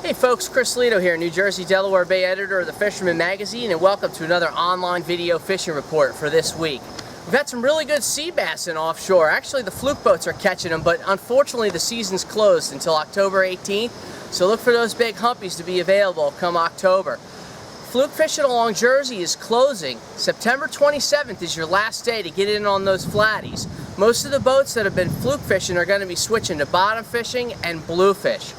Hey folks, Chris Lido here, New Jersey, Delaware Bay editor of the Fisherman magazine, and welcome to another online video fishing report for this week. We've had some really good sea bass in offshore. Actually, the fluke boats are catching them, but unfortunately the season's closed until October 18th, so look for those big humpies to be available come October. Fluke fishing along Jersey is closing. September 27th is your last day to get in on those flatties. Most of the boats that have been fluke fishing are going to be switching to bottom fishing and bluefish.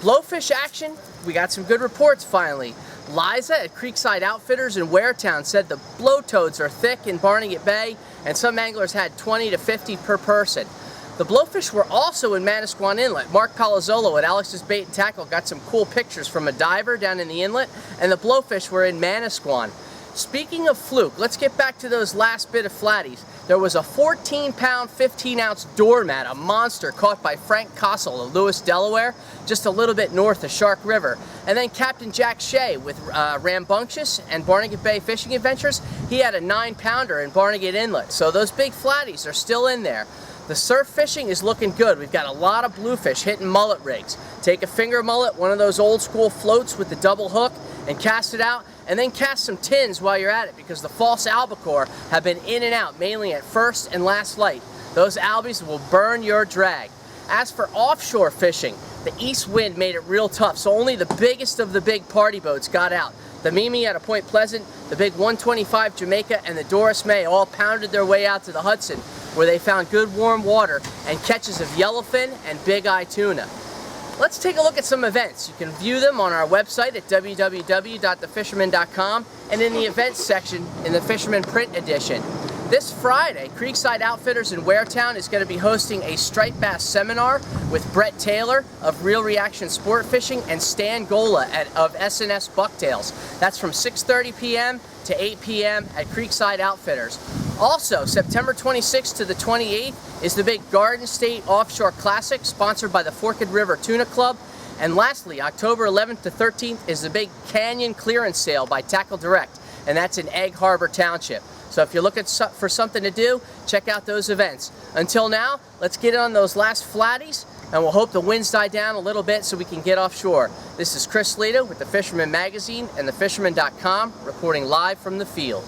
Blowfish action, we got some good reports finally. Liza at Creekside Outfitters in Waretown said the blow toads are thick in Barnegat Bay, and some anglers had 20 to 50 per person. The blowfish were also in Manasquan Inlet. Mark Palazzolo at Alex's Bait and Tackle got some cool pictures from a diver down in the inlet, and the blowfish were in Manasquan. Speaking of fluke, let's get back to those last bit of flatties. There was a 14-pound, 15-ounce doormat, a monster, caught by Frank Kossel of Lewis, Delaware, just a little bit north of Shark River. And then Captain Jack Shea with Rambunctious and Barnegat Bay Fishing Adventures, he had a 9-pounder in Barnegat Inlet. So those big flatties are still in there. The surf fishing is looking good. We've got a lot of bluefish hitting mullet rigs. Take a finger mullet, one of those old school floats with the double hook, and cast it out, and then cast some tins while you're at it, because the false albacore have been in and out, mainly at first and last light. Those albies will burn your drag. As for offshore fishing, the east wind made it real tough, so only the biggest of the big party boats got out. The Mimi out of Point Pleasant, the big 125 Jamaica, and the Doris May all pounded their way out to the Hudson, where they found good warm water and catches of yellowfin and big eye tuna. Let's take a look at some events. You can view them on our website at www.thefisherman.com and in the events section in the Fisherman print edition. This Friday, Creekside Outfitters in Waretown is going to be hosting a striped bass seminar with Brett Taylor of Real Reaction Sport Fishing and Stan Gola of S&S Bucktails. That's from 6:30 p.m. to 8 p.m. at Creekside Outfitters. Also, September 26th to the 28th is the big Garden State Offshore Classic, sponsored by the Forked River Tuna Club. And lastly, October 11th to 13th is the big Canyon Clearance Sale by Tackle Direct, and that's in Egg Harbor Township. So if you're looking for something to do, check out those events. Until now, let's get on those last flatties, and we'll hope the winds die down a little bit so we can get offshore. This is Chris Lido with the Fisherman magazine and thefisherman.com, reporting live from the field.